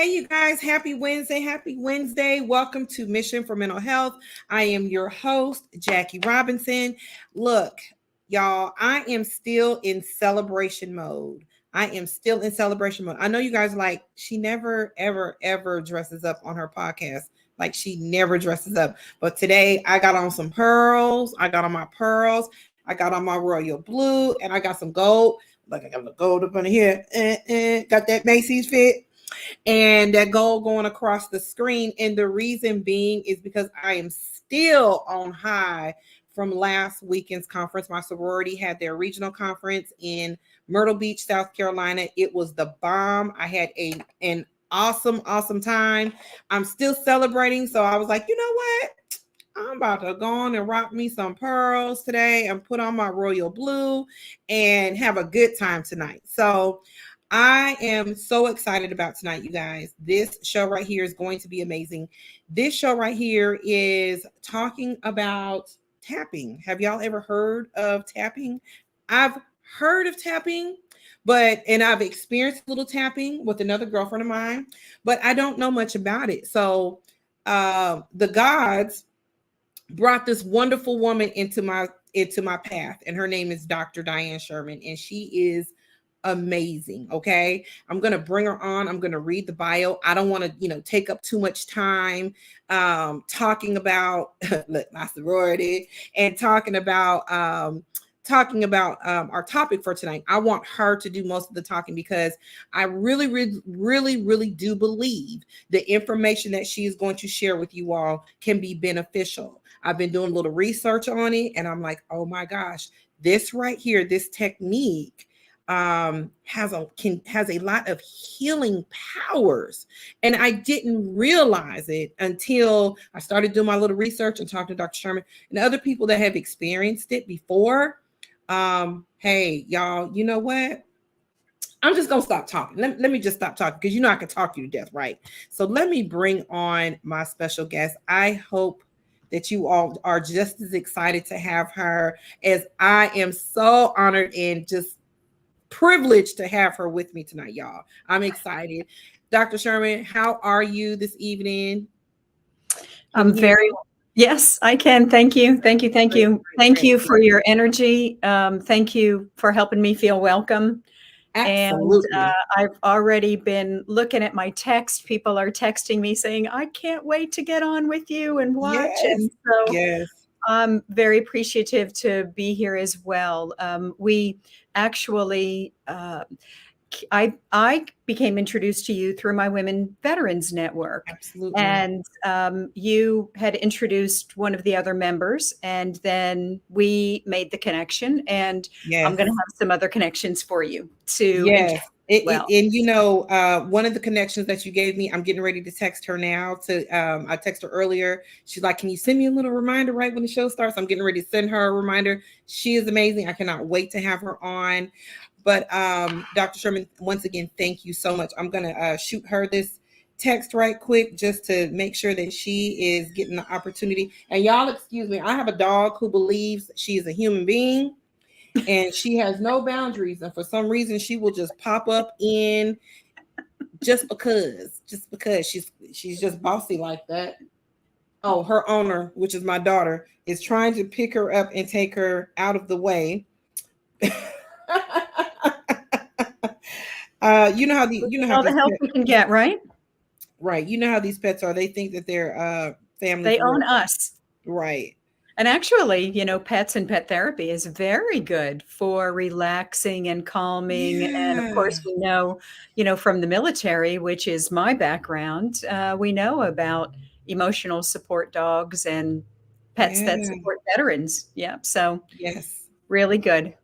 Hey, you guys, happy Wednesday. Happy Wednesday. Welcome to Mission for Mental Health. I am your host, Jackie Robinson. Look, y'all, I am still in celebration mode. I am still in celebration mode. I know you guys like, she never, ever, ever dresses up on her podcast. Like she never dresses up. But today I got on some pearls. I got on my pearls. I got on my royal blue and I got some gold. Like I got the gold up in here. Got that Macy's fit and that gold going across the screen. And the reason being is because I am still on high from last weekend's conference. My sorority had their regional conference in Myrtle Beach, South Carolina. It was the bomb. I had an awesome time. I'm still celebrating. So I was like, you know what? I'm about to go on and rock me some pearls today and put on my royal blue and have a good time tonight. So I am so excited about tonight, you guys. This show right here is going to be amazing. This show right here is talking about tapping. Have y'all ever heard of tapping? I've heard of tapping, and I've experienced a little tapping with another girlfriend of mine, but I don't know much about it. So the gods brought this wonderful woman into my path, and her name is Dr. Diane Sherman, and she is amazing. Okay, I'm gonna bring her on. I'm gonna read the bio. I don't want to take up too much time talking about look, my sorority and talking about our topic for tonight. I want her to do most of the talking because I really do believe the information that she is going to share with you all can be beneficial. I've been doing a little research on it and I'm like, oh my gosh, this right here, this technique has a lot of healing powers, and I didn't realize it until I started doing my little research and talking to Dr. Sherman and other people that have experienced it before. Hey y'all, you know what? I'm just gonna stop talking. Let me just stop talking because I can talk you to death, right? So let me bring on my special guest. I hope that you all are just as excited to have her as I am. So honored and just privileged to have her with me tonight, y'all. I'm excited. Dr. Sherman, how are you this evening? I'm very yes, I can. Thank you. Thank you for your energy. Thank you for helping me feel welcome. Absolutely. And I've already been looking at my text. People are texting me saying, I can't wait to get on with you and watch. Yes. And so yes. I'm very appreciative to be here as well. We actually I became introduced to you through my Women Veterans Network. Absolutely. And you had introduced one of the other members, and then we made the connection. And I'm going to have some other connections for you too. Yes. And one of the connections that you gave me, I'm getting ready to text her now. I texted her earlier. She's like, can you send me a little reminder right when the show starts? I'm getting ready to send her a reminder. She is amazing. I cannot wait to have her on. But Dr. Sherman, once again, thank you so much. I'm going to shoot her this text right quick just to make sure that she is getting the opportunity. And y'all, excuse me, I have a dog who believes she is a human being and she has no boundaries. And for some reason, she will just pop up in just because she's just bossy like that. Oh, her owner, which is my daughter, is trying to pick her up and take her out of the way. You know how all the help we can get, right? Right. You know how these pets are. They think that they're family. They own us. Right. And actually, pets and pet therapy is very good for relaxing and calming. Yeah. And of course, we know, from the military, which is my background, we know about emotional support dogs and pets that support veterans. Yeah. So yes, really good.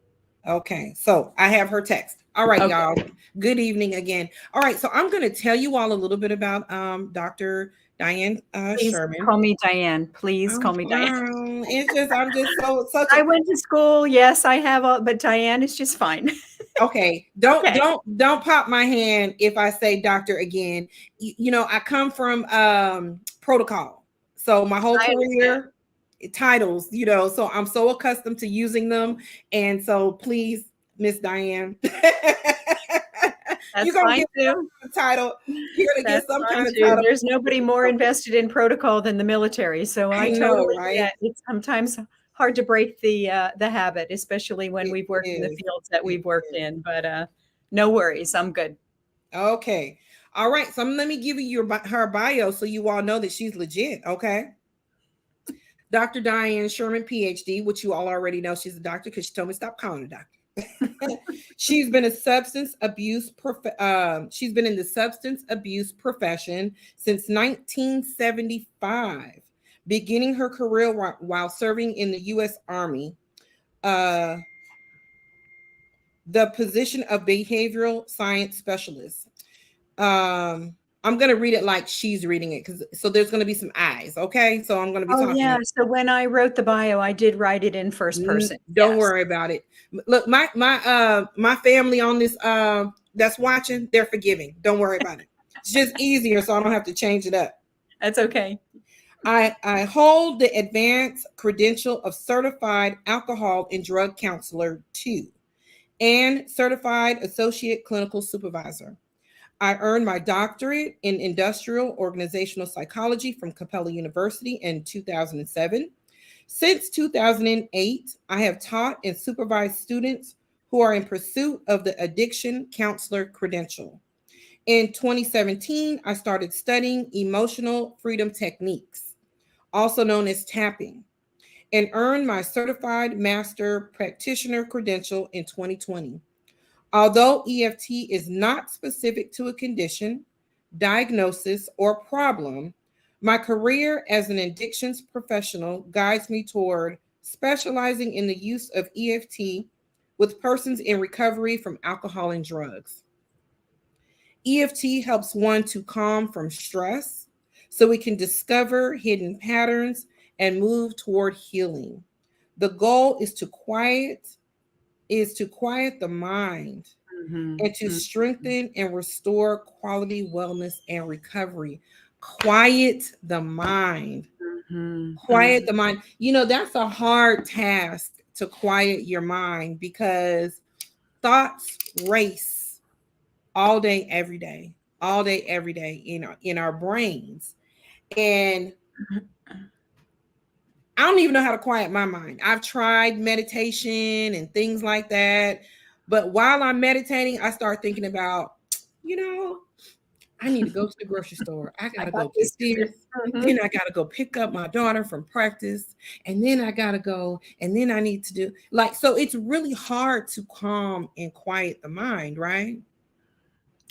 Okay. So I have her text. All right, okay. Y'all. Good evening again. All right. So I'm going to tell you all a little bit about Dr. Diane Sherman. Call me Diane. Please call me Diane. It's just I'm just such. I went to school. Yes, I have, but Diane is just fine. Okay. Don't pop my hand if I say doctor again. I come from protocol, so my whole career titles. So I'm so accustomed to using them, and so please, Miss Diane. You're That's gonna fine get too. some title. You're gonna get That's some fine kind of too. title. There's nobody more invested in protocol than the military, so I I know, totally right? get it's sometimes hard to break the habit, especially when It we've worked in the is. fields that It we've worked is. in, but, no worries, I'm good. Okay. All right. So let me give you her bio so you all know that she's legit. Okay. Dr. Diane Sherman, PhD, which you all already know she's a doctor because she told me to stop calling her doctor. She's been a she's been in the substance abuse profession since 1975, beginning her career while serving in the U.S. Army. Uh, the position of behavioral science specialist. I'm gonna read it like she's reading it because so there's gonna be some eyes. Okay, so I'm gonna be Oh, talking. yeah, so when I wrote the bio, I did write it in first person, Don't yes. worry about it. Look, my family on this that's watching, they're forgiving. Don't worry about it. It's just easier, so I don't have to change it up. That's okay. I hold the advanced credential of certified alcohol and drug counselor 2 and certified associate clinical supervisor. I earned my doctorate in industrial organizational psychology from Capella University in 2007. Since 2008, I have taught and supervised students who are in pursuit of the addiction counselor credential. In 2017, I started studying emotional freedom techniques, also known as tapping, and earned my certified master practitioner credential in 2020. Although EFT is not specific to a condition, diagnosis, or problem, my career as an addictions professional guides me toward specializing in the use of EFT with persons in recovery from alcohol and drugs. EFT helps one to calm from stress so we can discover hidden patterns and move toward healing. The goal is to quiet the mind Mhm, and to mhm, strengthen and restore quality wellness and recovery. Quiet the mind. mhm, Quiet mhm. the mind. That's a hard task to quiet your mind because thoughts race all day, every day in our brains. And I don't even know how to quiet my mind. I've tried meditation and things like that. But while I'm meditating, I start thinking about, you know, I need to go to the grocery store. I I gotta got go this get too. this. Mhm. Then I gotta go pick up my daughter from practice. And then I gotta go. And then I need to do so it's really hard to calm and quiet the mind, right?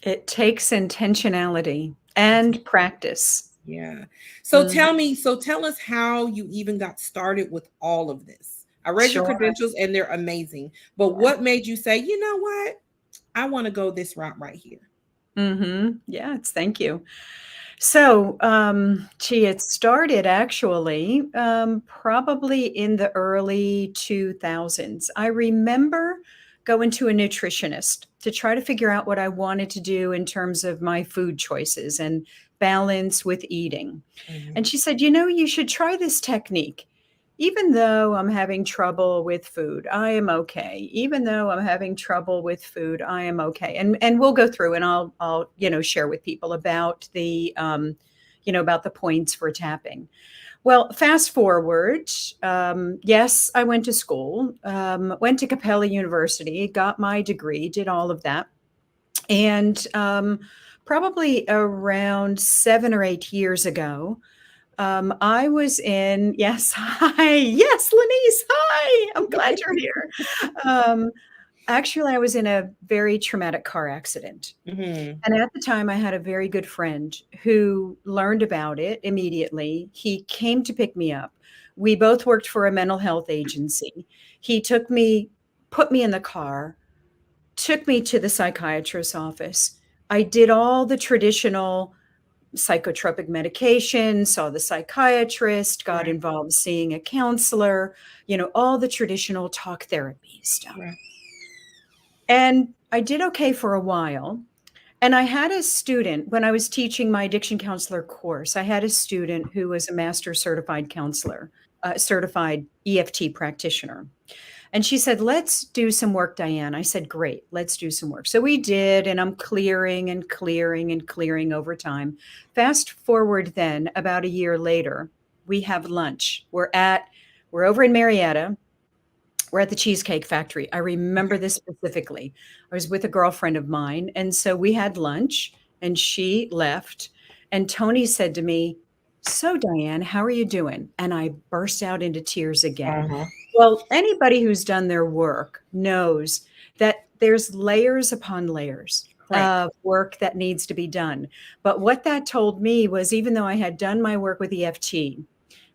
It takes intentionality and practice. Yeah. Mhm. So tell us how you even got started with all of this. I read your Sure, credentials and they're amazing. But yeah. what made you say, you know what? I want to go this route right here. Mhm. Yes, thank you. So, gee, it started actually, probably in the early 2000s. I remember going to a nutritionist to try to figure out what I wanted to do in terms of my food choices and balance with eating. Mhm. And she said, "You know, you should try this technique. Even though I'm having trouble with food, I am okay. Even though I'm having trouble with food, I am okay." And we'll go through and I'll share with people about about the points for tapping. Well, fast forward, yes, I went to school, went to Capella University, got my degree, did all of that. And probably around 7 or 8 years ago, I was in, yes, hi, yes, Lenise, hi, I'm glad you're here. Um, Actually, I was in a very traumatic car accident. Mhm. And at the time, I had a very good friend who learned about it immediately. He came to pick me up. We both worked for a mental health agency. He took me, put me in the car, took me to the psychiatrist's office. I did all the traditional psychotropic medication, saw the psychiatrist, got Right. involved seeing a counselor, all the traditional talk therapy stuff. Right. And I did okay for a while. And I had a student when I was teaching my addiction counselor course, I had a student who was a master certified counselor, certified EFT practitioner. And she said, "Let's do some work, Diane." I said, "Great, let's do some work." So we did, and I'm clearing and clearing and clearing over time. Fast forward then, about a year later, we have lunch. We're over in Marietta. We're at the Cheesecake Factory. I remember this specifically. I was with a girlfriend of mine, and so we had lunch, and she left. And Tony said to me, "So, Diane, how are you doing?" And I burst out into tears again. Uh-huh. Well, anybody who's done their work knows that there's layers upon layers Right. of work that needs to be done. But what that told me was, even though I had done my work with EFT,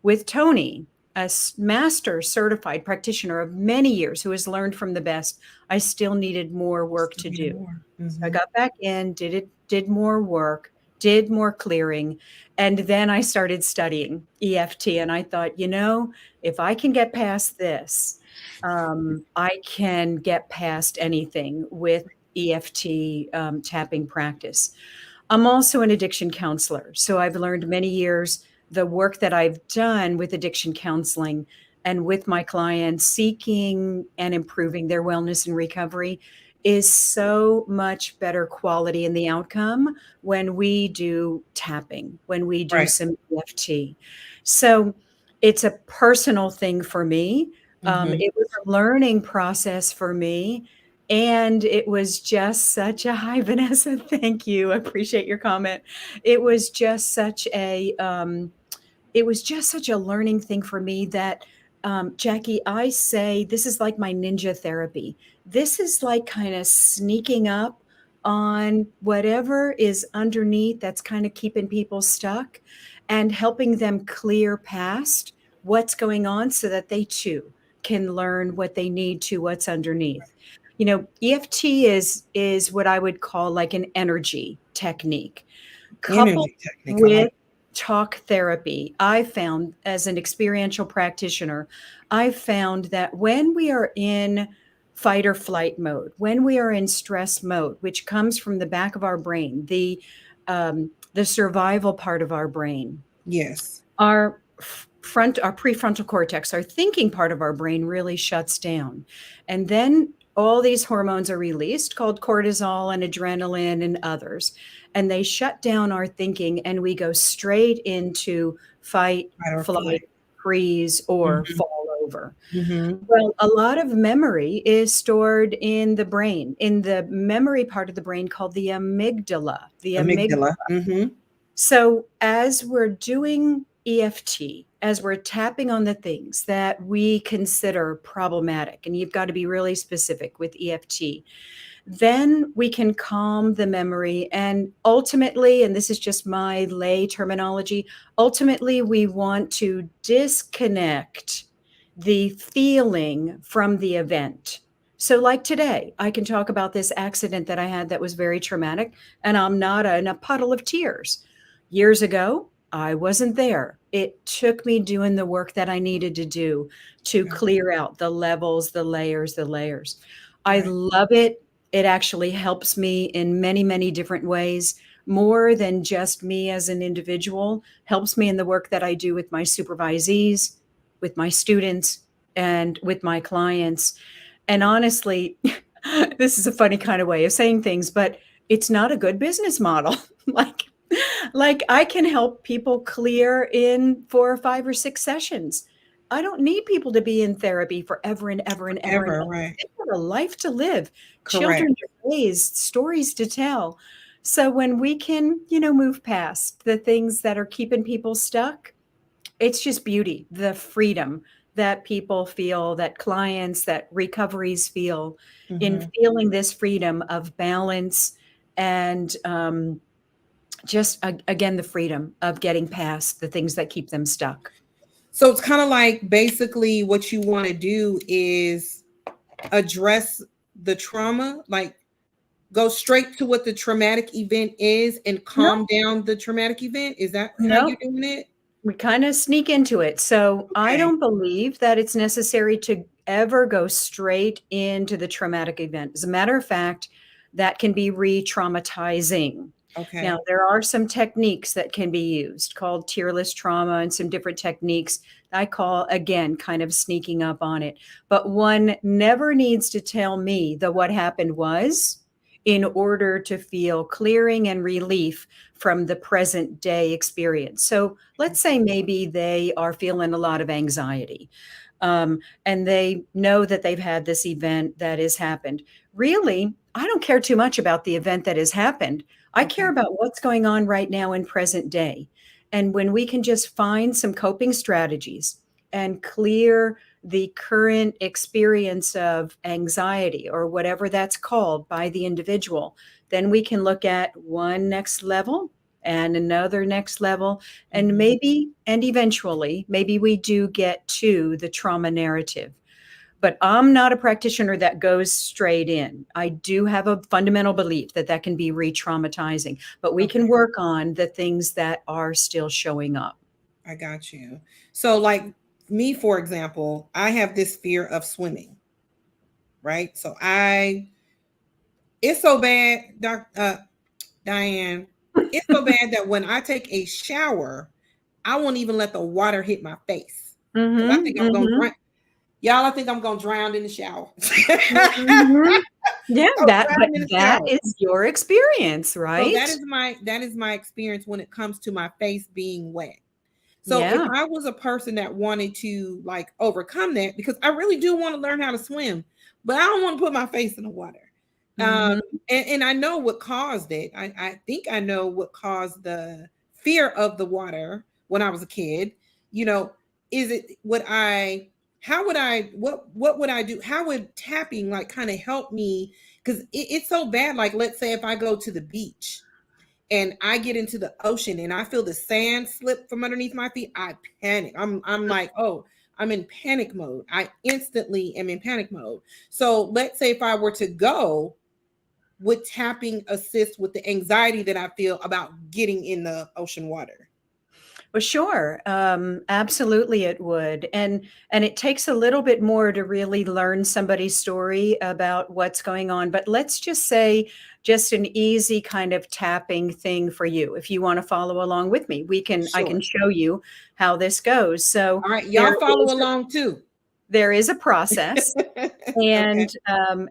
with Tony, a master certified practitioner of many years who has learned from the best, I still needed more work Still to need do. more. So I got back in, did more work, did more clearing, and then I started studying EFT. And I thought, if I can get past this, I can get past anything with EFT tapping practice. I'm also an addiction counselor. So I've learned many years the work that I've done with addiction counseling and with my clients seeking and improving their wellness and recovery is so much better quality in the outcome when we do tapping, when we do Right. some EFT. So it's a personal thing for me. Mm-hmm. It was a learning process for me. And it was just such a hi, Vanessa. Thank you. I appreciate your comment. It was just such a it was just such a learning thing for me that, Jackie, I say this is like my ninja therapy. This is like kind of sneaking up on whatever is underneath that's kind of keeping people stuck and helping them clear past what's going on so that they too can learn what they need to, what's underneath. EFT is what I would call like an energy technique coupled Energy technique. I with like. talk therapy. I found, as an experiential practitioner, I found that when we are in fight or flight mode, when we are in stress mode, which comes from the back of our brain, the survival part of our brain, Yes. our prefrontal cortex, our thinking part of our brain really shuts down. And then all these hormones are released called cortisol and adrenaline and others. And they shut down our thinking and we go straight into fight, Fight or flight, flight. freeze, or Mm-hmm. fall over. Mm-hmm. Well, a lot of memory is stored in the brain, in the memory part of the brain called the amygdala. The amygdala. Amygdala. Mm-hmm. So, as we're doing EFT, as we're tapping on the things that we consider problematic, and you've got to be really specific with EFT, then we can calm the memory. And ultimately, and this is just my lay terminology, ultimately, we want to disconnect the feeling from the event. So, like today, I can talk about this accident that I had that was very traumatic, and I'm not in a puddle of tears. Years ago, I wasn't there. It took me doing the work that I needed to do to Yeah. clear out the levels, the layers, the layers. I Right. love it. It actually helps me in many, many different ways, more than just me as an individual, helps me in the work that I do with my supervisees, with my students, and with my clients. And honestly, this is a funny kind of way of saying things, but it's not a good business model. like like I can help people clear in 4 or 5 or 6 sessions. I don't need people to be in therapy forever and ever and ever and Ever. ever. Right. They've got a life to live, Correct. children to raise, stories to tell. So when we can, move past the things that are keeping people stuck, it's just beauty, the freedom that people feel, that clients, that recoveries feel in Mm-hmm. feeling this freedom of balance and just again, the freedom of getting past the things that keep them stuck. So it's kind of like basically what you want to do is address the trauma, like go straight to what the traumatic event is and No, calm down the traumatic event. Is that how you're no, doing it? we kind of sneak into it. So I Okay. don't believe that it's necessary to ever go straight into the traumatic event. As a matter of fact, that can be re-traumatizing. Okay. Now, there are some techniques that can be used called tearless trauma and some different techniques I call, again, kind of sneaking up on it. But one never needs to tell me that what happened was in order to feel clearing and relief from the present day experience. So let's say maybe they are feeling a lot of anxiety, and they know that they've had this event that has happened. Really, I don't care too much about the event that has happened. I care Okay. about what's going on right now in present day. And when we can just find some coping strategies and clear the current experience of anxiety or whatever that's called by the individual, then we can look at one next level and another next level. And Mhm. maybe, and eventually, maybe we do get to the trauma narrative. But I'm not a practitioner that goes straight in. I do have a fundamental belief that that can be re-traumatizing, but we can Okay. work on the things that are still showing up. I got you. So, like me, for example, I have this fear of swimming, right? So it's so bad, Diane, it's so bad that when I take a shower, I won't even let the water hit my face because I Mhm, think I'm gonna mhm, drown. Y'all, I think I'm gonna drown in the shower. mhm. Yeah, I'll that, but drown in the that shower. is your experience, So right? that is my experience when it comes to my face being wet. So if Yeah. I was a person that wanted to like overcome that, because I really do want to learn how to swim, but I don't want to put my face in the water. Um, Mhm. and I know what caused it. I think I know what caused the fear of the water when I was a kid. You know, is it would I how would I what would I do? How would tapping like kind of help me? Because it's so bad. Like let's say if I go to the beach and I get into the ocean and I feel the sand slip from underneath my feet, I panic. I'm like, oh, I'm in panic mode. I instantly am in panic mode. So let's say if I were to go, would tapping assist with the anxiety that I feel about getting in the ocean water? Well, sure. Absolutely, it would, and it takes a little bit more to really learn somebody's story about what's going on. But let's just say, just an easy kind of tapping thing for you. If you want to follow along with me, I can Sure. show you how this goes. So All right, there y'all follow is along too. there is a process, Okay.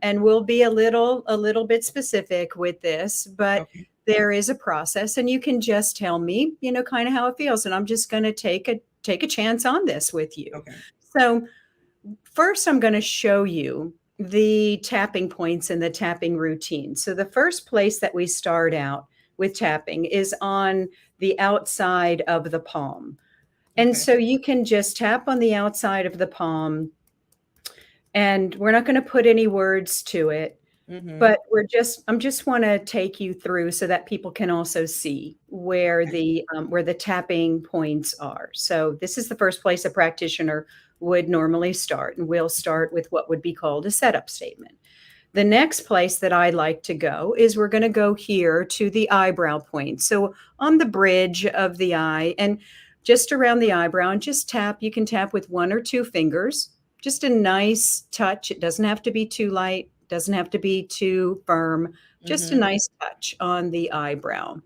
and we'll be a little bit specific with this, but Okay. there is a process, and you can just tell me, kind of how it feels, and I'm just going to take a chance on this with you. Okay. So first, I'm going to show you the tapping points and the tapping routine. So the first place that we start out with tapping is on the outside of the palm. And Okay. so you can just tap on the outside of the palm, and we're not going to put any words to it, Mm-hmm. but I'm just want to take you through so that people can also see Okay. where the tapping points are. So this is the first place a practitioner would normally start, and we'll start with what would be called a setup statement. The next place that I like to go is we're going to go here to the eyebrow point. So on the bridge of the eye and just around the eyebrow, and just tap. You can tap with one or two fingers, just a nice touch. It doesn't have to be too light, doesn't have to be too firm, just a Mm-hmm. nice touch on the eyebrow.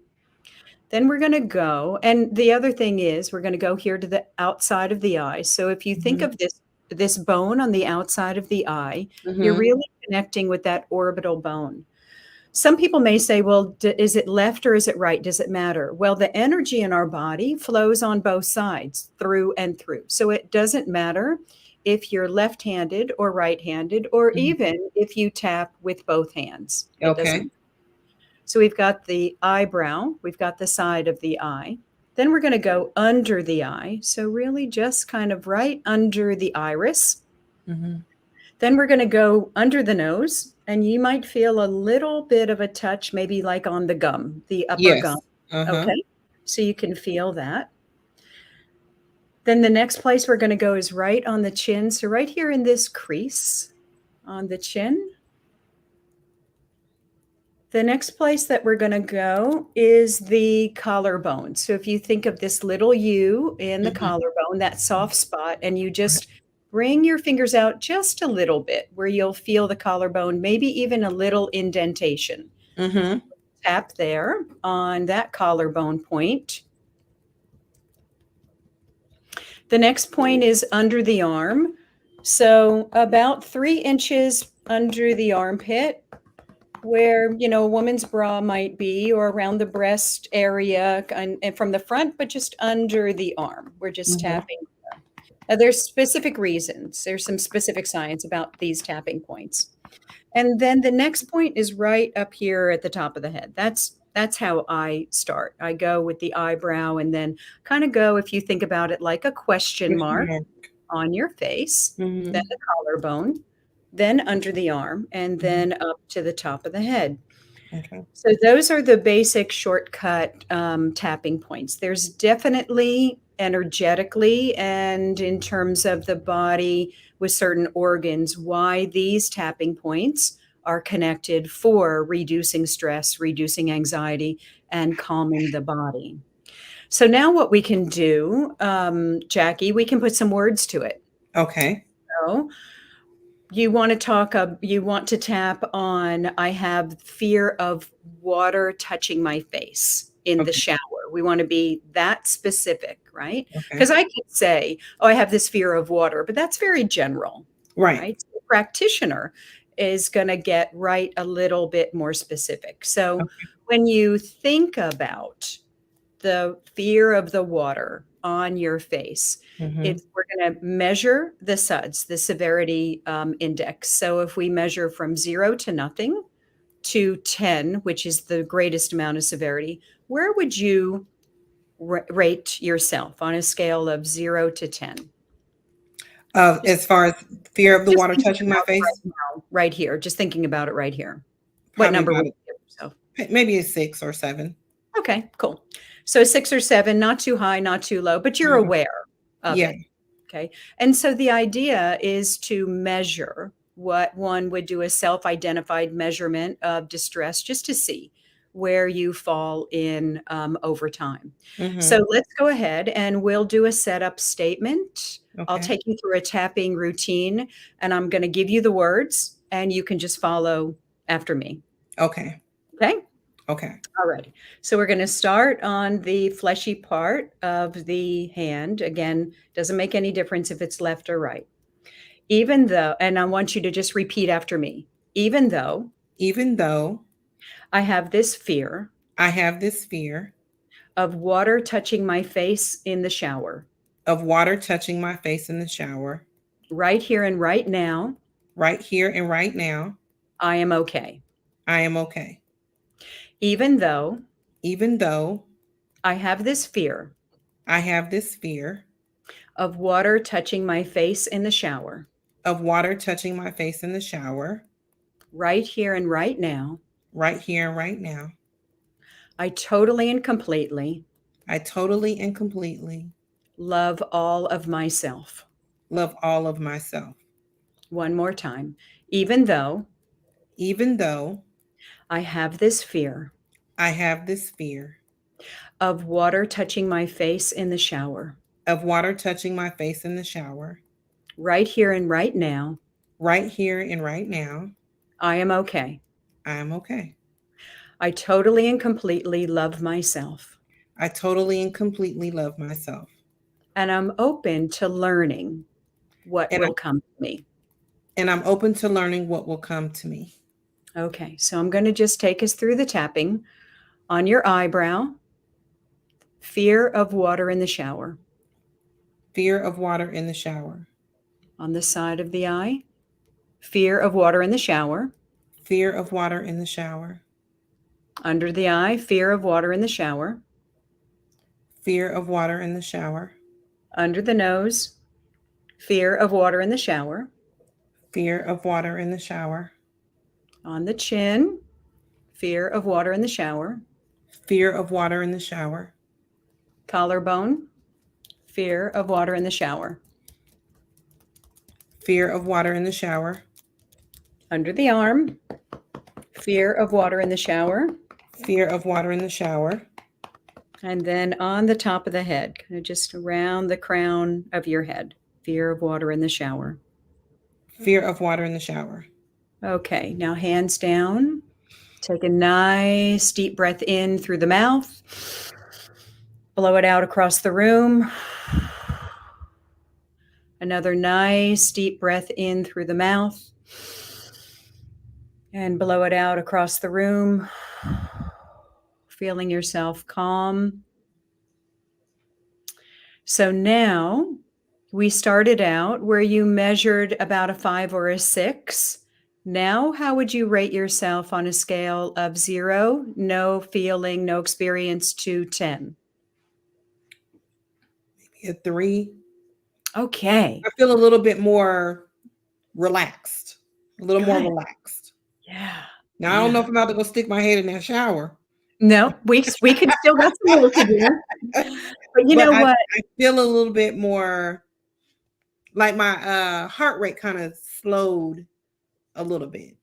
Then we're going to go, and the other thing is we're going to go here to the outside of the eye. So if you think Mm-hmm. of this bone on the outside of the eye, you're Mm-hmm. really connecting with that orbital bone. Some people may say, well, is it left or is it right? Does it matter? Well, the energy in our body flows on both sides, through and through. So it doesn't matter if you're left-handed or right-handed, or Mm-hmm. even if you tap with both hands. It Okay. doesn't. So we've got the eyebrow, we've got the side of the eye. Then we're going to go under the eye. So really just kind of right under the iris. Mm-hmm. Then we're going to go under the nose, and you might feel a little bit of a touch, maybe like on the gum, the upper gum. Yes. Uh-huh. Okay. So you can feel that. Then the next place we're going to go is right on the chin. So right here in this crease on the chin. The next place that we're going to go is the collarbone. So if you think of this little U in the Mm-hmm. collarbone, that soft spot, and you just bring your fingers out just a little bit where you'll feel the collarbone, maybe even a little indentation. Mm-hmm. Tap there on that collarbone point. The next point is under the arm. So about 3 inches under the armpit, where, a woman's bra might be, or around the breast area and from the front, but just under the arm. We're just Mhm. tapping. Now, there's specific reasons. There's some specific science about these tapping points. And then the next point is right up here at the top of the head. That's how I start. I go with the eyebrow and then kind of go, if you think about it, like a question Question mark mark. on your face, then Mhm. the collarbone, then under the arm, and Mhm. then up to the top of the head. Okay. So those are the basic shortcut tapping points. There's definitely energetically and in terms of the body with certain organs why these tapping points are connected for reducing stress, reducing anxiety, and calming the body. So now what we can do, Jackie, we can put some words to it. Okay. So you want to tap on, I have fear of water touching my face in the Okay. shower. We want to be that specific, right? Because Okay. I could say, oh, I have this fear of water, but that's very general, Right. right? So the practitioner is going to get right a little bit more specific. So Okay. when you think about the fear of the water on your face, Mhm. we're going to measure the suds, the severity index. So if we measure from 0 to nothing to 10, which is the greatest amount of severity, where would you rate yourself on a scale of 0 to 10? Just, As far as fear of the just water thinking touching my about it face, right now, right here. Just thinking about it right here. What probably number about would you give yourself? maybe a 6 or 7. Okay, cool. So 6 or 7, not too high, not too low, but you're Mhm. aware of Yeah. it. Okay. And so the idea is to measure what one would do a self identified measurement of distress just to see where you fall in over time. Mhm. So let's go ahead and we'll do a setup statement. I'll Okay. take you through a tapping routine and I'm going to give you the words and you can just follow after me. Okay. Okay. Okay. All right. So we're going to start on the fleshy part of the hand. Again, doesn't make any difference if it's left or right. Even though, and I want you to just repeat after me, even though Even though I have this fear I have this fear of water touching my face in the shower, of water touching my face in the shower, right here and right now, right here and right now, I am okay. I am okay. Even though Even though I have this fear I have this fear of water touching my face in the shower, of water touching my face in the shower, right here and right now, right here and right now, I totally and completely I totally and completely love all of myself. love all of myself. One more time. Even though Even though I have this fear I have this fear of water touching my face in the shower, of water touching my face in the shower, right here and right now, right here and right now, I am okay. I am okay. I totally and completely love myself. I totally and completely love myself. And I'm open to learning what And will come to me. I'm open to learning what will come to me. Okay, so I'm going to just take us through the tapping on your eyebrow. Fear of water in the shower. Fear of water in the shower. On the side of the eye. Fear of water in the shower. Fear of water in the shower. Under the eye. Fear of water in the shower. Fear of water in the shower. Under the nose. Fear of water in the shower. Fear of water in the shower. On the chin. Fear of water in the shower. Fear of water in the shower. Collarbone. Fear of water in the shower. Fear of water in the shower. Under the arm. Fear of water in the shower. Fear of water in the shower. And then on the top of the head, kind of just around the crown of your head. Fear of water in the shower. Fear of water in the shower. Okay, now hands down. Take a nice deep breath in through the mouth. Blow it out across the room. Another nice deep breath in through the mouth and blow it out across the room, feeling yourself calm. So now we started out where you measured about a 5 or a 6. Now, how would you rate yourself on a scale of 0, no feeling, no experience, to 10? Maybe a 3. Okay. I feel a little bit more relaxed. A little more Good. relaxed. Yeah. Now I don't know Yeah. if I'm about to go stick my head in that shower, No, we can still got some work to do. But you but know I, what? I feel a little bit more like my heart rate kind of slowed a little bit.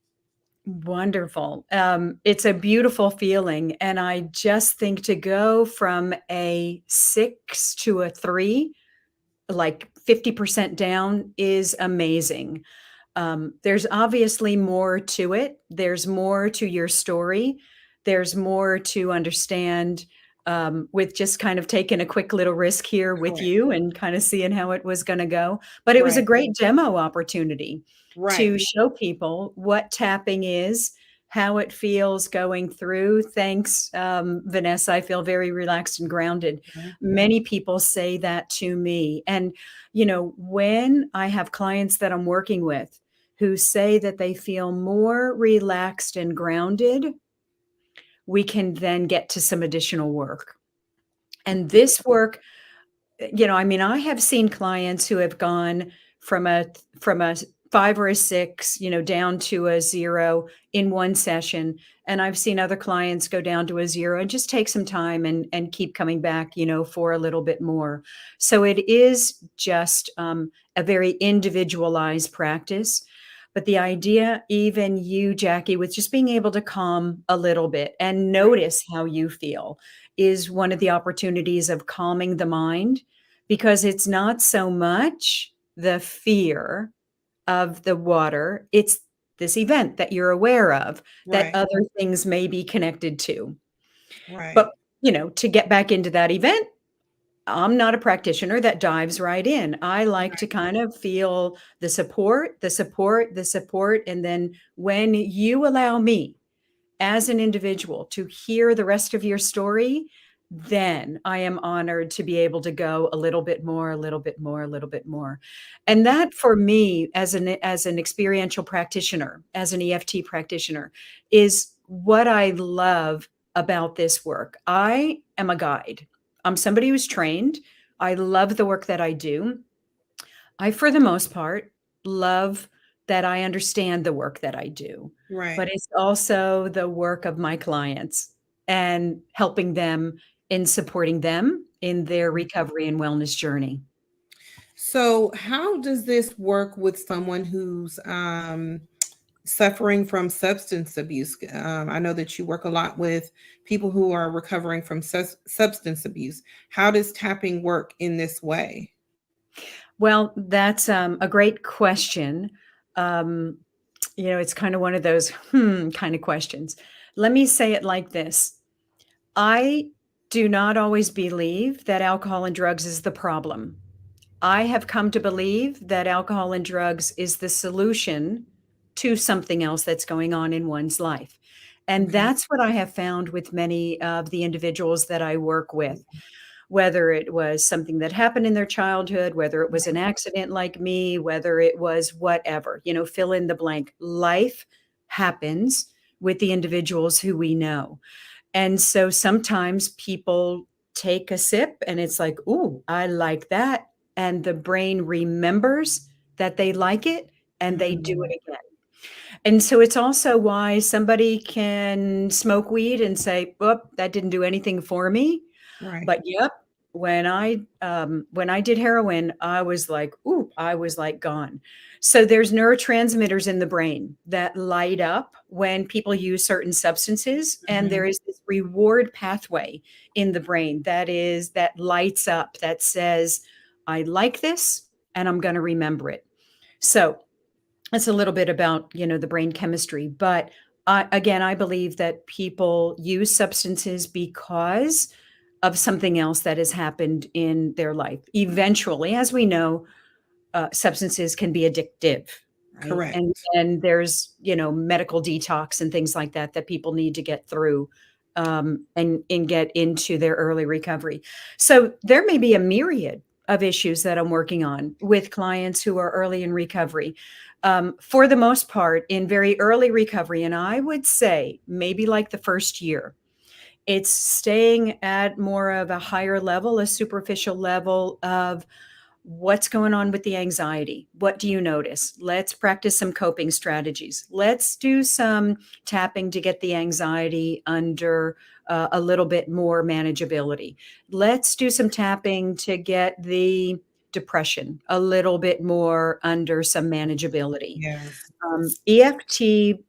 Wonderful. It's a beautiful feeling, and I just think to go from a 6 to a 3, like 50% down, is amazing. There's obviously more to it. There's more to your story. There's more to understand, with just kind of taking a quick little risk here with Correct. you and kind of seeing how it was going to go. But it was a Right. great demo opportunity Right. to show people what tapping is, how it feels going through. Thanks, Vanessa. I feel very relaxed and grounded. Mhm. Many people say that to me. And, when I have clients that I'm working with who say that they feel more relaxed and grounded, we can then get to some additional work. And this work, I mean, I have seen clients who have gone from a 5 or a 6, down to a 0 in one session, and I've seen other clients go down to a 0 and just take some time and keep coming back, for a little bit more. So it is just, a very individualized practice, but the idea, even you, Jackie, with just being able to calm a little bit and Right. notice how you feel is one of the opportunities of calming the mind, because it's not so much the fear of the water, it's this event that you're aware of that Right. other things may be connected to. Right. But, to get back into that event, I'm not a practitioner that dives right in. I like to kind of feel the support, the support, the support. And then when you allow me as an individual to hear the rest of your story, then I am honored to be able to go a little bit more, a little bit more, a little bit more. And that for me as an experiential practitioner, as an EFT practitioner, is what I love about this work. I am a guide. I'm somebody who's trained. I love the work that I do. I, for the most part, love that I understand the work that I do, Right. but it's also the work of my clients and helping them in supporting them in their recovery and wellness journey. So, how does this work with someone who's suffering from substance abuse? I know that you work a lot with people who are recovering from substance abuse. How does tapping work in this way? Well, that's a great question. Um, it's kind of one of those kind of questions. Let me say it like this. I do not always believe that alcohol and drugs is the problem. I have come to believe that alcohol and drugs is the solution to something else that's going on in one's life. And Okay. that's what I have found with many of the individuals that I work with, whether it was something that happened in their childhood, whether it was an accident like me, whether it was whatever, fill in the blank. Life happens with the individuals who we know. And so sometimes people take a sip and it's like, "Ooh, I like that." And the brain remembers that they like it and they do Mhm. it again. And so it's also why somebody can smoke weed and say, "Oh, that didn't do anything for me." Right. But yep, when I did heroin, I was like gone. So there's neurotransmitters in the brain that light up when people use certain substances, and Mhm. there is this reward pathway in the brain that lights up that says, I like this and I'm going to remember it. So it's a little bit about, the brain chemistry, but again, I believe that people use substances because of something else that has happened in their life. Eventually, as we know, substances can be addictive, right? Correct. And there's, medical detox and things like that that people need to get through, and get into their early recovery. So there may be a myriad of issues that I'm working on with clients who are early in recovery. For the most part, in very early recovery, and I would say maybe like the first year, it's staying at more of a higher level, a superficial level of what's going on with the anxiety. What do you notice? Let's practice some coping strategies. Let's do some tapping to get the anxiety under a little bit more manageability. Let's do some tapping to get the depression a little bit more under some manageability. Yes. EFT,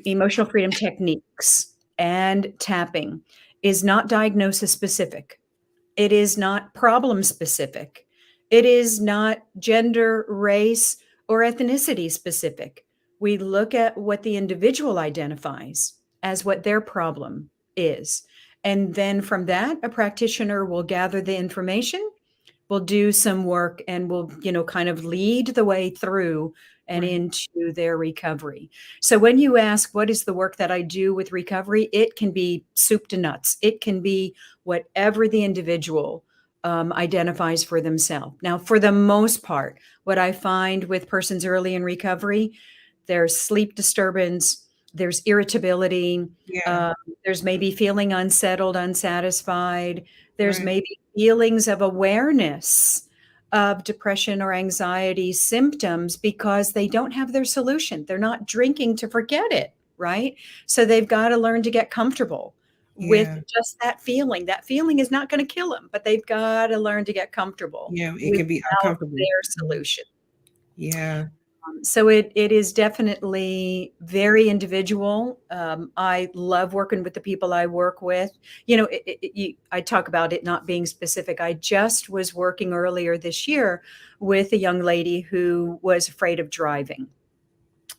emotional freedom techniques, and tapping is not diagnosis specific. It is not problem specific. It is not gender, race, or ethnicity specific. We look at what the individual identifies as what their problem is. And then from that, a practitioner will gather the information, will do some work, and will, kind of lead the way through and Right. into their recovery. So when you ask, what is the work that I do with recovery? It can be soup to nuts. It can be whatever the individual identifies for themselves. Now, for the most part, what I find with persons early in recovery, there's sleep disturbance, there's irritability, Yeah. uh, there's maybe feeling unsettled, unsatisfied, there's Right. maybe feelings of awareness of depression or anxiety symptoms because they don't have their solution. They're not drinking to forget it, right? So they've got to learn to get comfortable with Yeah. just that feeling. That feeling is not going to kill them, but they've got to learn to get comfortable Yeah. It can be without uncomfortable. their Mhm. solution. Yeah. So it is definitely very individual. I love working with the people I work with. I talk about it not being specific. I just was working earlier this year with a young lady who was afraid of driving,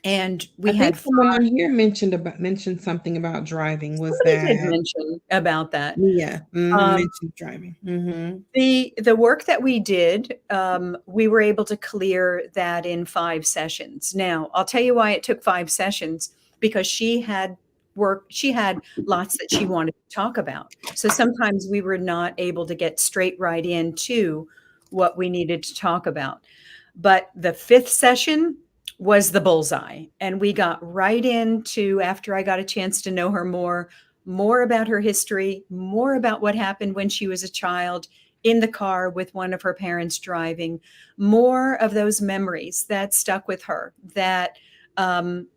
and I we think had someone on here mentioned something about driving. Was somebody did that mention about that. Mia? Mhm, Um, mentioned driving. Mhm. the work that we did, we were able to clear that in 5 sessions. Now, I'll tell you why it took 5 sessions, because she had lots that she wanted to talk about. So sometimes we were not able to get straight right into what we needed to talk about. But the fifth session was the bullseye. And we got right into, after I got a chance to know her more about her history, more about what happened when she was a child in the car with one of her parents driving, more of those memories that stuck with her, um,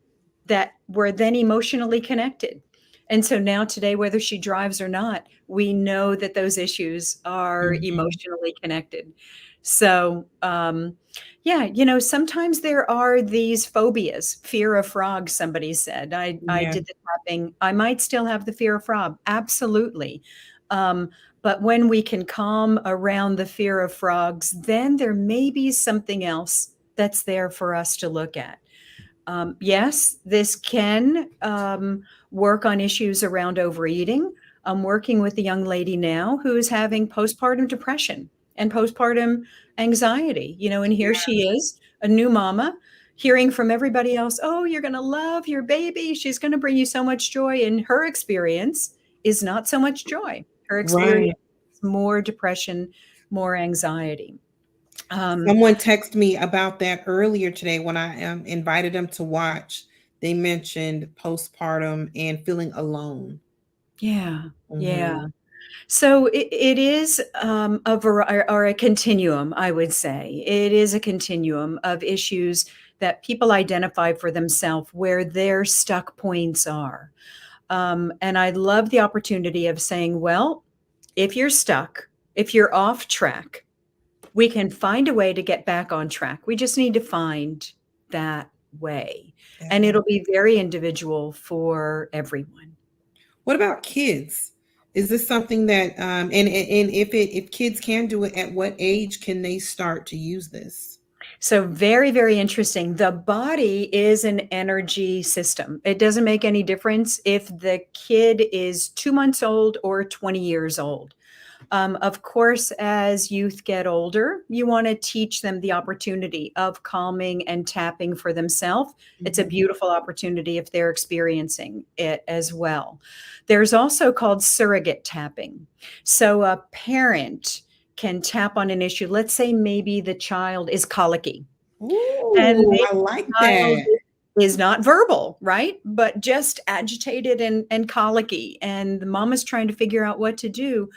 that were then emotionally connected. And so now today, whether she drives or not, we know that those issues are Mhm. emotionally connected. So, yeah, sometimes there are these phobias, fear of frogs, somebody said. I Yeah. did the tapping. I might still have the fear of frog. Absolutely. Um, but when we can calm around the fear of frogs, then there may be something else that's there for us to look at. Yes, this can work on issues around overeating. I'm working with a young lady now who is having postpartum depression and postpartum anxiety, and here Yeah. she is, a new mama, hearing from everybody else, oh, you're going to love your baby. She's going to bring you so much joy. And her experience is not so much joy. Her experience Right. is more depression, more anxiety. Um, Someone texted me about that earlier today when I invited them to watch. They mentioned postpartum and feeling alone. yeah, yeah. Mhm. So it is a or a continuum, I would say. It is a continuum of issues that people identify for themselves where their stuck points are. And I love the opportunity of saying, well, if you're stuck, if you're off track, we can find a way to get back on track. We just need to find that way. And Yeah. it'll be very individual for everyone. What about kids? Is this something that and if kids can do it, at what age can they start to use this? So very, very interesting. The body is an energy system. It doesn't make any difference if the kid is 2 months old or 20 years old. Of course, as youth get older, you want to teach them the opportunity of calming and tapping for themselves. It's a Mhm. beautiful opportunity if they're experiencing it as well. There's also called surrogate tapping. So a parent can tap on an issue. Let's say maybe the child is colicky and Ooh, maybe I like the child that. is not verbal, right? But just agitated and colicky. And the mom is trying to figure out what to do.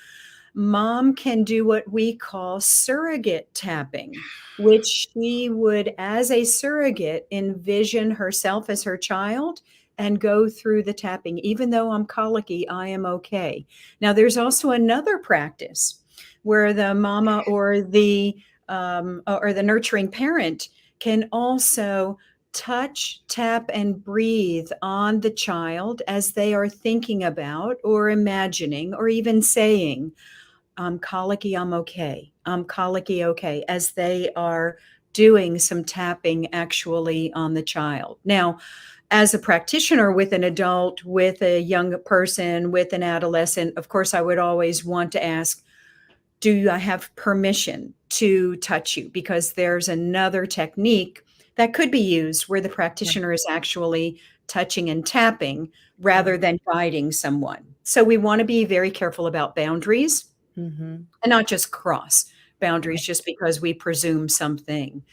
Mom can do what we call surrogate tapping, which she would, as a surrogate, envision herself as her child and go through the tapping. Even though I'm colicky, I am okay. Now, there's also another practice where the mama or the nurturing parent can also touch, tap, and breathe on the child as they are thinking about or imagining or even saying, I'm colicky, I'm okay. I'm colicky, okay, as they are doing some tapping actually on the child. Now, as a practitioner with an adult, with a young person, with an adolescent, of course, I would always want to ask, do I have permission to touch you? Because there's another technique that could be used where the Right. practitioner is actually touching and tapping rather Mhm. than guiding someone. So we want to be very careful about boundaries Mhm. and not just cross boundaries Right. just because we presume something.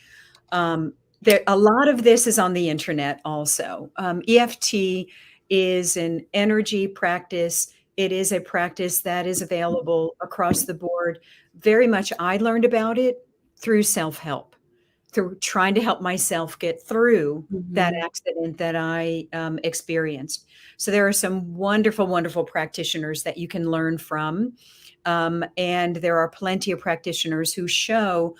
There, a lot of this is on the internet also. EFT is an energy practice. It is a practice that is available across the board. Very much, I learned about it through self help, through trying to help myself get through that Mhm. accident that I experienced. So there are some wonderful, wonderful practitioners that you can learn from. And there are plenty of practitioners who show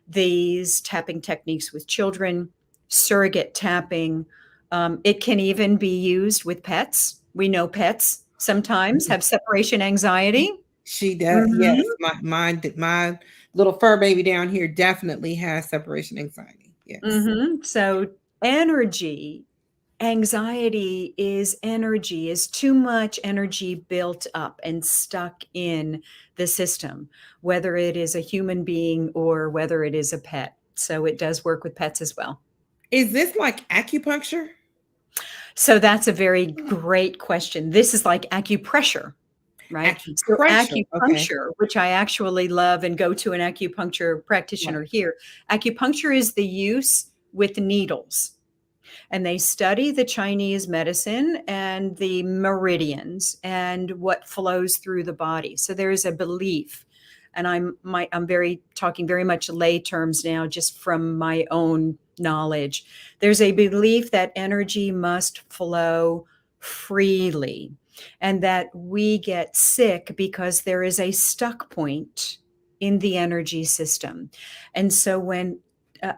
these tapping techniques with children, surrogate tapping. It can even be used with pets. We know pets sometimes have separation anxiety. She does. Mhm. Yes, my little fur baby down here definitely has separation anxiety. Yes. So energy, anxiety is energy, is too much energy built up and stuck in the system, whether it is a human being or whether it is a pet. So it does work with pets as well. Is this like acupuncture? So that's a very great question. This is like acupressure, right? So Acupressure. Okay. acupuncture, which I actually love and go to an acupuncture Right. practitioner here. Acupuncture is the use with needles, and they study the Chinese medicine and the meridians and what flows through the body. So there is a belief, and I'm very talking very much lay terms now, just from my own knowledge. There's a belief that energy must flow freely, and that we get sick because there is a stuck point in the energy system. And so when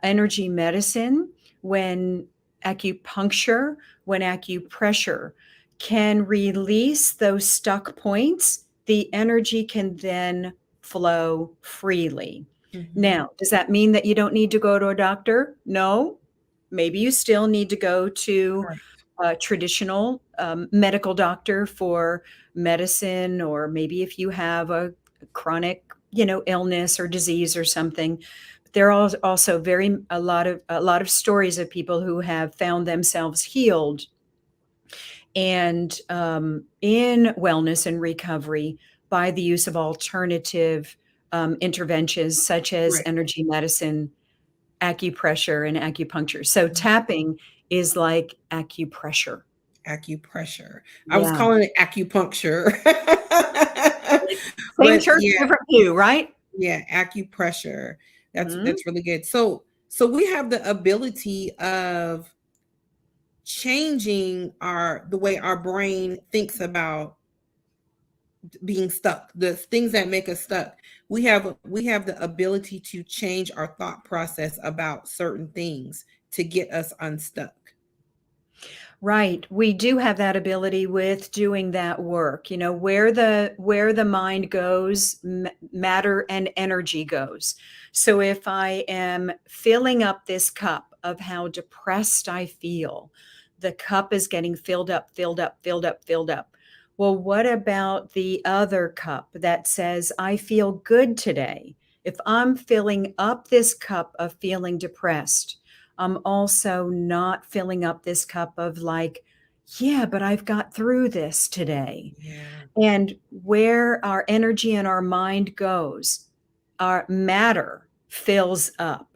energy medicine, when acupuncture, when acupressure can release those stuck points, the energy can then flow freely. Mhm. Now, does that mean that you don't need to go to a doctor? No. Maybe you still need to go to Right. a traditional medical doctor for medicine, or maybe if you have a chronic, illness or disease or something. There are also very a lot of stories of people who have found themselves healed and in wellness and recovery by the use of alternative interventions such as Right. energy medicine, acupressure, and acupuncture. So Mhm. tapping is like acupressure. Acupressure. I was Yeah. calling it acupuncture. Same But church, yeah, different view, right? yeah, acupressure. Mhm. That's really good. So we have the ability of changing our the way our brain thinks about being stuck, the things that make us stuck. We have the ability to change our thought process about certain things to get us unstuck. Right. We do have that ability with doing that work. Where the mind goes, matter and energy goes. So if I am filling up this cup of how depressed I feel, the cup is getting filled up, filled up, filled up, filled up. Well, what about the other cup that says, I feel good today? If I'm filling up this cup of feeling depressed, I'm also not filling up this cup of like, yeah, but I've got through this today. Yeah. And where our energy and our mind goes, our matter fills up.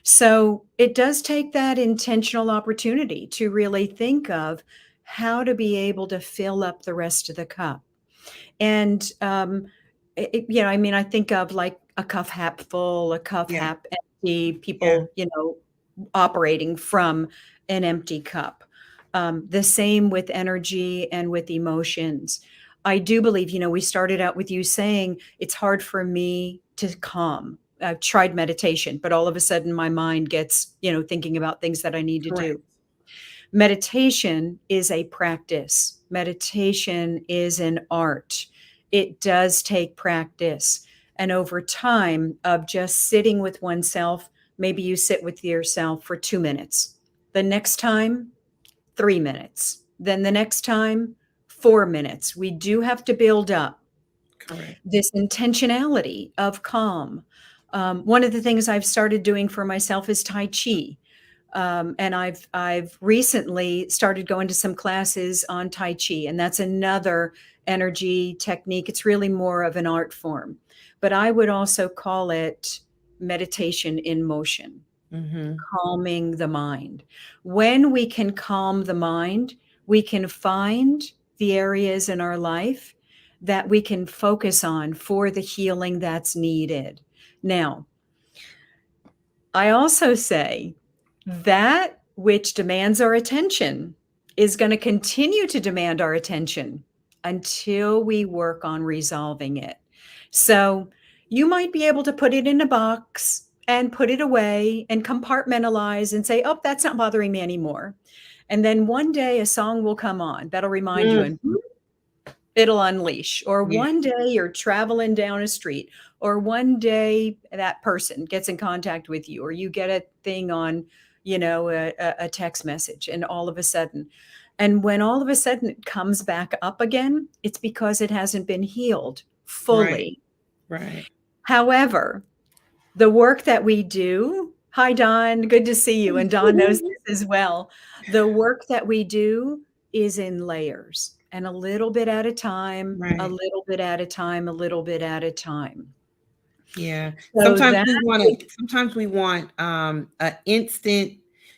So it does take that intentional opportunity to really think of how to be able to fill up the rest of the cup. And, I mean, I think of like a cup half full, a cup Yeah. half empty, Yeah. people, operating from an empty cup. The same with energy and with emotions. I do believe, we started out with you saying it's hard for me to calm. I've tried meditation, but all of a sudden my mind gets, thinking about things that I need to Correct. do. Meditation is a practice. Meditation is an art. It does take practice. And over time of just sitting with oneself, maybe you sit with yourself for 2 minutes. The next time, 3 minutes. Then the next time, 4 minutes. We do have to build up Correct. this intentionality of calm. One of the things I've started doing for myself is Tai Chi. And I've recently started going to some classes on Tai Chi, and that's another energy technique. It's really more of an art form, but I would also call it meditation in motion, Mm-hmm. calming the mind. When we can calm the mind, we can find the areas in our life that we can focus on for the healing that's needed. Now, I also say that which demands our attention is going to continue to demand our attention until we work on resolving it. So you might be able to put it in a box and put it away and compartmentalize and say, oh, that's not bothering me anymore. And then one day a song will come on that'll remind you, Mm. and it'll unleash. Or Yeah. one day you're traveling down a street, or one day that person gets in contact with you, or you get a thing on, a text message, and all of a sudden, and when all of a sudden it comes back up again, it's because it hasn't been healed Right. fully. Right. However, the work that we do, hi, Don, good to see you. And Don knows this as well. The work that we do is in layers and a little bit at a time, a Right. little bit at a time, a little bit at a time. Yeah. So that, Sometimes we want an instant,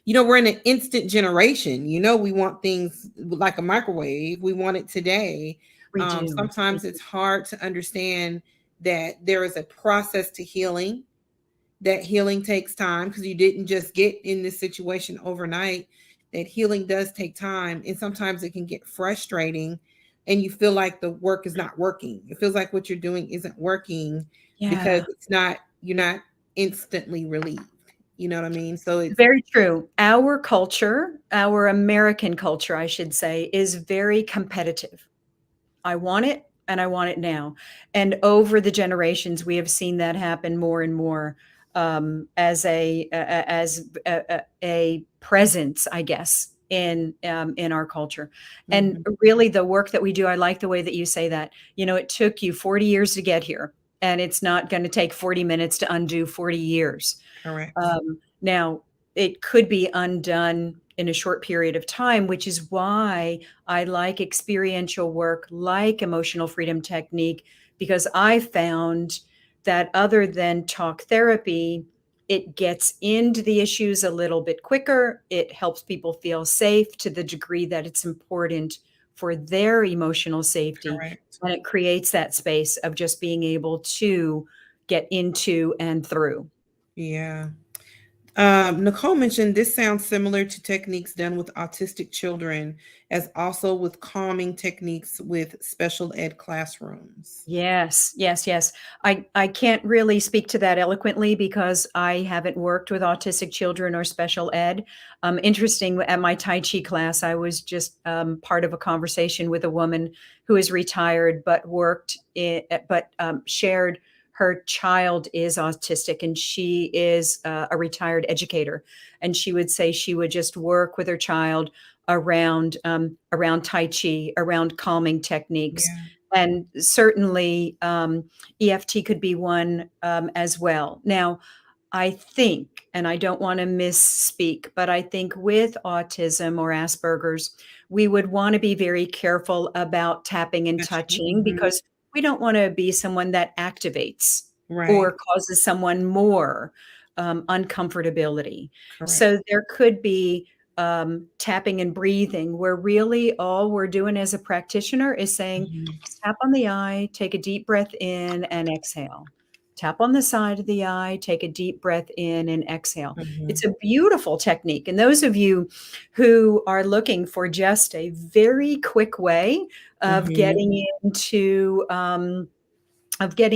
we're in an instant generation. We want things like a microwave. We want it today. we do. Sometimes it's hard to understand that there is a process to healing, that healing takes time because you didn't just get in this situation overnight, that healing does take time. And sometimes it can get frustrating and you feel like the work is not working. It feels like what you're doing isn't working because Yeah, you're not instantly relieved. You know what I mean? So it's very true. Our culture, our American culture, I should say, is very competitive. I want it and I want it now. And over the generations, we have seen that happen more and more as a presence, I guess, in our culture. And mhm, really, the work that we do, I like the way that you say that. It took you 40 years to get here, and it's not going to take 40 minutes to undo 40 years. correct. Now, it could be undone in a short period of time, which is why I like experiential work, like emotional freedom technique, because I found that other than talk therapy, it gets into the issues a little bit quicker. It helps people feel safe to the degree that it's important for their emotional safety. Correct. And it creates that space of just being able to get into and through. Yeah. Nicole mentioned this sounds similar to techniques done with autistic children, as also with calming techniques with special ed classrooms. Yes, yes, yes. I can't really speak to that eloquently because I haven't worked with autistic children or special ed. Interesting, at my Tai Chi class, I was just part of a conversation with a woman who is retired but shared her child is autistic, and she is a retired educator. And she would say she would just work with her child around Tai Chi, around calming techniques. Yeah. And certainly EFT could be one as well. Now, I think, and I don't want to misspeak, but I think with autism or Asperger's, we would want to be very careful about tapping and Touching. touching, because we don't want to be someone that activates Right. or causes someone more uncomfortability. Correct. So there could be tapping and breathing, where really all we're doing as a practitioner is saying, Mhm. tap on the eye, take a deep breath in and exhale. Tap on the side of the eye, take a deep breath in and exhale. Mhm. It's a beautiful technique. And those of you who are looking for just a very quick way of Mhm. getting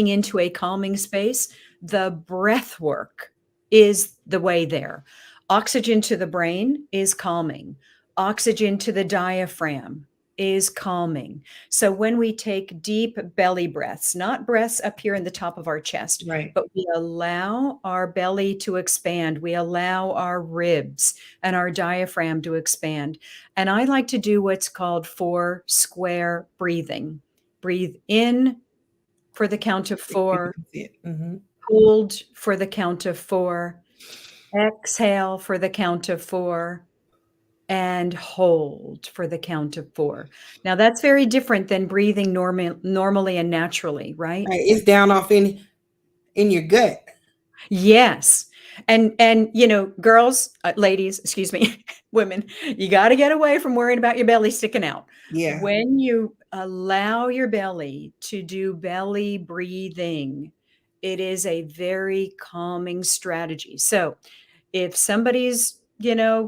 into a calming space, the breath work is the way there. Oxygen to the brain is calming. Oxygen to the diaphragm is calming. So when we take deep belly breaths, not breaths up here in the top of our chest, Right. but we allow our belly to expand, we allow our ribs and our diaphragm to expand. And I like to do what's called 4 square breathing. Breathe in for the count of If people 4, can see it. Mhm. hold for the count of 4, exhale for the count of 4, and hold for the count of 4. Now that's very different than breathing normally and naturally, right? Right. It's down off in your gut. Yes. And girls, ladies, excuse me, women, you got to get away from worrying about your belly sticking out. Yeah. When you allow your belly to do belly breathing, it is a very calming strategy. So, if somebody's,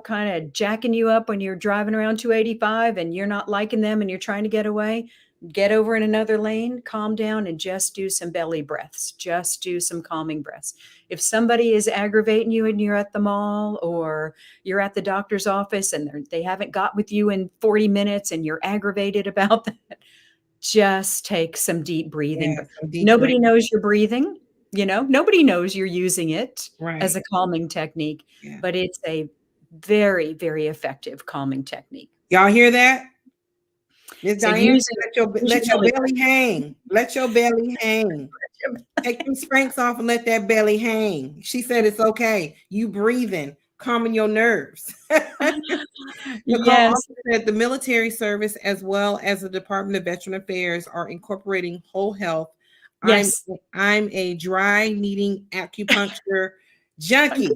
kind of jacking you up when you're driving around 285 and you're not liking them and you're trying to get away, get over in another lane, calm down, and just do some belly breaths. Just do some calming breaths. If somebody is aggravating you and you're at the mall or you're at the doctor's office and they haven't got with you in 40 minutes and you're aggravated about that, just take some deep breathing. Yeah. But Some deep breath. nobody knows you're breathing. Nobody knows you're using it as Right. a calming technique, Yeah. but it's a very, very effective calming technique. Y'all hear that? Miss So Diane use said, use let your your belly belly hang. Let your belly hang. Take them spanks off and let that belly hang. She said it's okay. You breathing, calming your nerves. Nicole Yes, also said the military service as well as the Department of Veteran Affairs are incorporating whole health. I'm yes. I'm a dry needing acupuncture junkie.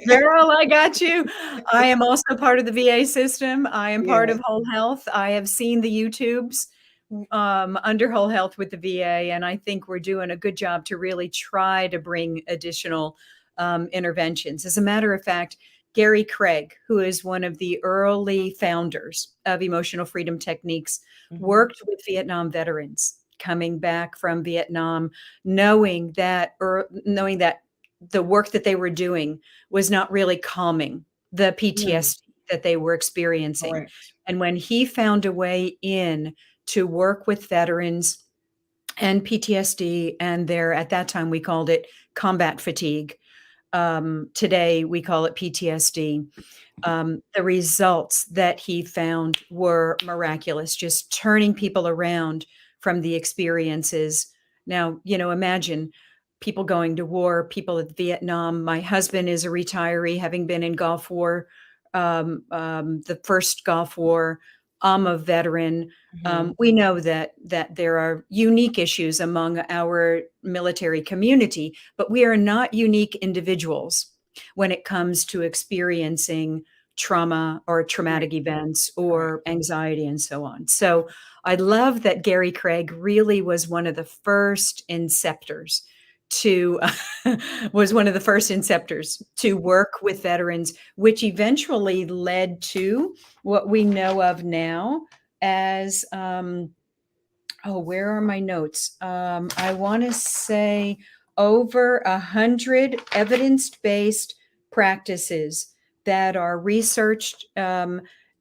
Girl, I got you. I am also part of the VA system. I am part Yeah. of Whole Health. I have seen the YouTubes under Whole Health with the VA, and I think we're doing a good job to really try to bring additional interventions. As a matter of fact, Gary Craig, who is one of the early founders of emotional freedom techniques, Mhm. worked with Vietnam veterans coming back from Vietnam, knowing that the work that they were doing was not really calming the Mm, PTSD that they were experiencing. correct. And when he found a way in to work with veterans and PTSD and at that time we called it combat fatigue. Today we call it PTSD. The results that he found were miraculous, just turning people around from the experiences. Now, imagine people going to war, people at Vietnam. My husband is a retiree, having been in Gulf War, the first Gulf War. I'm a veteran. Mhm. We know that there are unique issues among our military community, but we are not unique individuals when it comes to experiencing trauma or Right. traumatic events Correct. or anxiety and so on. So I love that Gary Craig really was one of the first inceptors to was one of the first inceptors to work with veterans, which eventually led to what we know of now as oh, where are my notes? I want to say over 100 evidence-based practices that are researched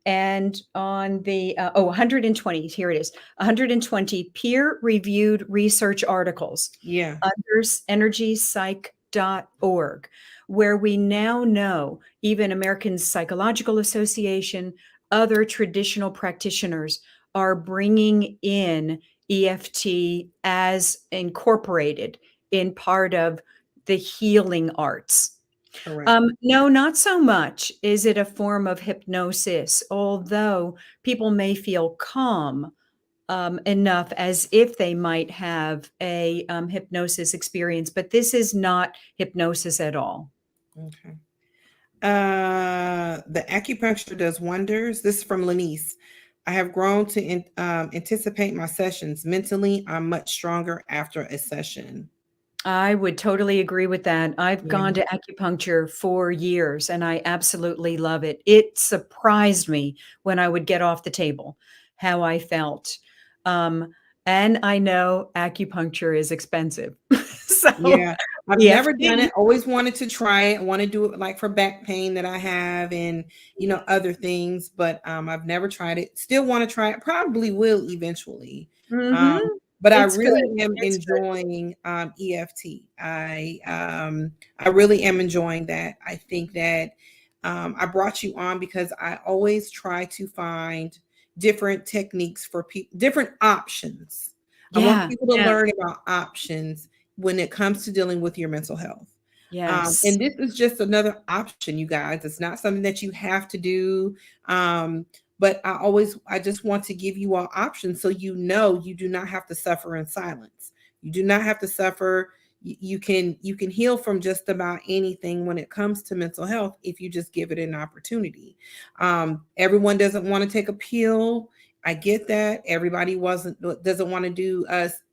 And on the 120, here it is, 120 peer-reviewed research articles Yeah. under energypsych.org, where we now know even American Psychological Association, other traditional practitioners are bringing in EFT as incorporated in part of the healing arts. Correct. No, not so much is it a form of hypnosis, although people may feel calm enough as if they might have a hypnosis experience, but this is not hypnosis at all. Okay. The acupuncture does wonders. This is from Lenice. I have grown to anticipate my sessions. Mentally, I'm much stronger after a session. I would totally agree with that. I've Yeah. gone to acupuncture for years and I absolutely love it. It surprised me when I would get off the table how I felt. Um, and I know acupuncture is expensive. So Yeah, I've never done EFT. it. Always wanted to try it. I want to do it like for back pain that I have and other things, but I've never tried it. Still want to try it. Probably will eventually. Mhm. Um, but I It's good. really am It's good. enjoying EFT. I really am enjoying that. I think that I brought you on because I always try to find different techniques for people, different options. I want Yeah, people to yeah, learn about options when it comes to dealing with your mental health. yes. And this is just another option, you guys. It's not something that you have to do. But I just want to give you all options so you do not have to suffer in silence. You do not have to suffer. You can heal from just about anything when it comes to mental health if you just give it an opportunity. Everyone doesn't want to take a pill. I get that. Everybody doesn't want to do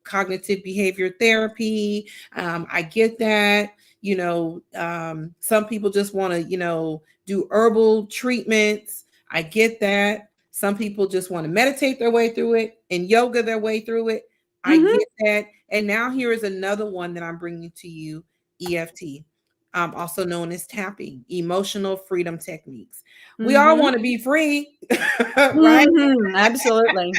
cognitive behavior therapy. I get that. Some people just want to, do herbal treatments. I get that. Some people just want to meditate their way through it and yoga their way through it. I Mhm, get that. And now here is another one that I'm bringing to you, EFT, also known as tapping, emotional freedom techniques. We all mhm, want to be free, right? mhm, absolutely.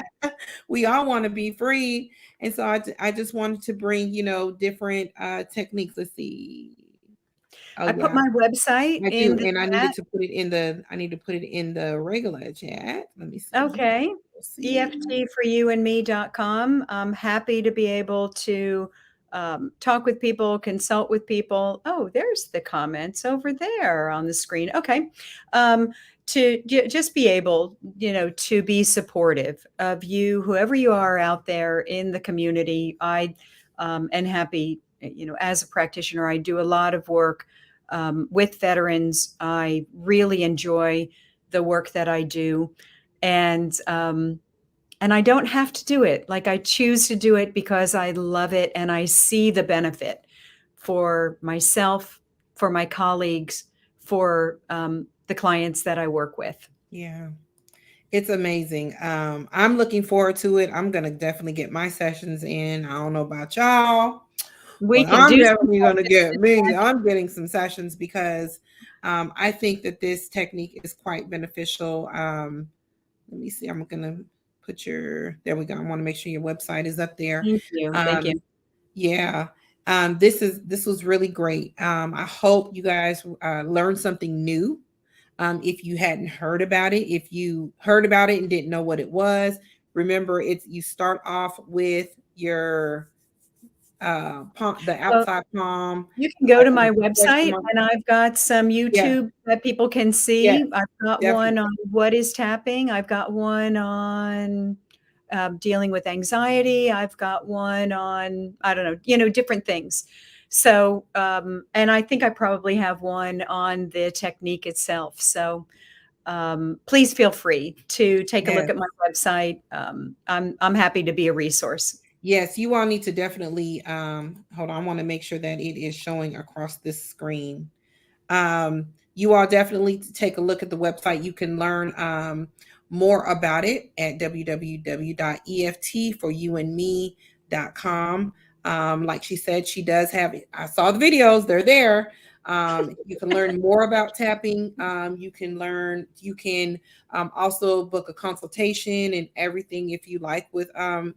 We all want to be free. And so I just wanted to bring, different techniques. Let's see. Oh I put yeah, my website I in do. the And chat. I need to put it in the regular chat. Let me see here. Okay. Let's see. EFTforyouandme.com. I'm happy to be able to talk with people, consult with people. Oh, there's the comments over there on the screen. Okay. Um, to just be able, to be supportive of you, whoever you are out there in the community. I am happy, as a practitioner, I do a lot of work with veterans. I really enjoy the work that I do, and I don't have to do it. Like, I choose to do it because I love it and I see the benefit for myself, for my colleagues, for the clients that I work with. Yeah. It's amazing. I'm looking forward to it. I'm gonna definitely get my sessions in. I don't know about y'all, We but can I'm do some definitely gonna get focus. me. I'm getting some sessions because I think that this technique is quite beneficial. Let me see. I'm gonna put your. There we go. I want to make sure your website is up there. Thank you. Thank you. Um, yeah. This was really great. I hope you guys learned something new. If you hadn't heard about it, if you heard about it and didn't know what it was, remember you start off with your palm, the Well, outside palm. you can go to And my question website, mark. and I've got some Yeah, YouTube that people can yeah, see. I've got one definitely. on what is tapping. I've got one on dealing with anxiety. I've got one on, I don't know, different things. So, and I think I probably have one on the technique itself. So, please feel free to take a look Yes. at my website. I'm happy to be a resource. Yes, you all need to definitely hold on. I want to make sure that it is showing across this screen. You all definitely take a look at the website. You can learn more about it at www.eftforyouandme.com. Like she said, she does have, I saw the videos, they're there. You can learn more about tapping. You can also book a consultation and everything if you like with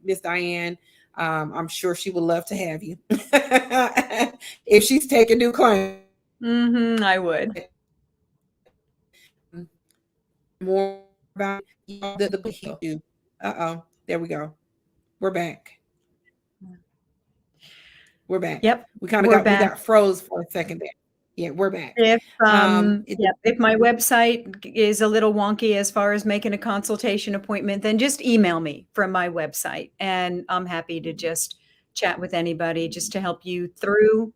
Miss Diane. I'm sure she would love to have you if she's taking new clients. Mhm, I would. More about the heal you. There we go. We're back. We're back. Yep, We we're we back. got froze for a second there. Yeah, we're back. If, It, yep, if my website is a little wonky as far as making a consultation appointment, then just email me from my website, and I'm happy to just chat with anybody just to help you through,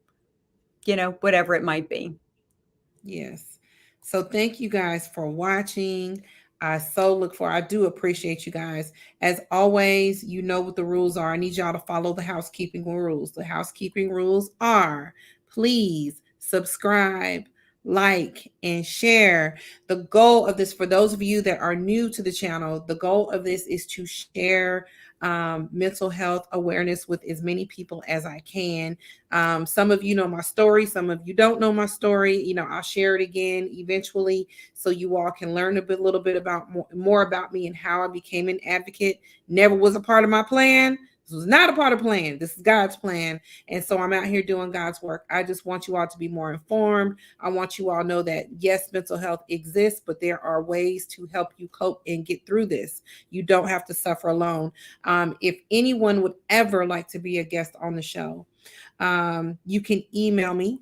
whatever it might be. Yes. So thank you guys for watching. I do appreciate you guys. As always, you know what the rules are. I need y'all to follow the housekeeping rules. The housekeeping rules are please subscribe, like, and share. The goal of this, for those of you that are new to the channel, the goal of this is to share mental health awareness with as many people as I can. Some of you know my story, some of you don't know my story. I'll share it again eventually so you all can learn little bit about more about me and how I became an advocate. Never was a part of my plan. This was not a part of plan. This is God's plan. And so I'm out here doing God's work. I just want you all to be more informed. I want you all to know that yes, mental health exists, but there are ways to help you cope and get through this. You don't have to suffer alone. If anyone would ever like to be a guest on the show, you can email me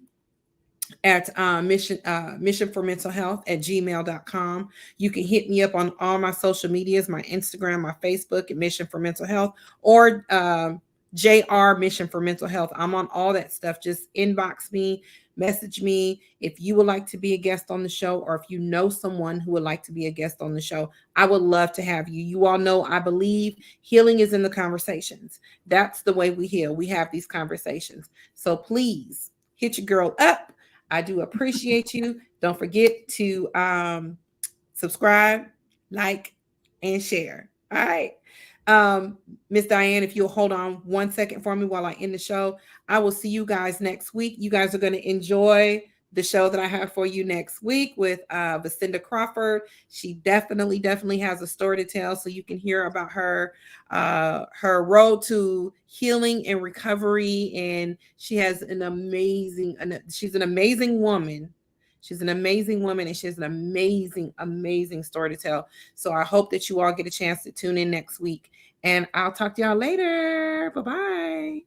at mission for mental health at gmail.com. You can hit me up on all my social medias, my Instagram, my Facebook at Mission for Mental Health, or JR Mission for Mental Health. I'm on all that stuff. Just inbox me, message me if you would like to be a guest on the show, or if you know someone who would like to be a guest on the show. I would love to have you. You all know I believe healing is in the conversations. That's the way we heal. We have these conversations. So please hit your girl up. I do appreciate you. Don't forget to subscribe, like, and share. All right. Miss Diane, if you'll hold on 1 second for me while I end the show, I will see you guys next week. You guys are going to enjoy the show that I have for you next week with Vacinda Crawford. She definitely has a story to tell, so you can hear about her road to healing and recovery. And she has she's an amazing woman. She's an amazing woman, and she has an amazing story to tell. So I hope that you all get a chance to tune in next week. And I'll talk to y'all later. Bye-bye.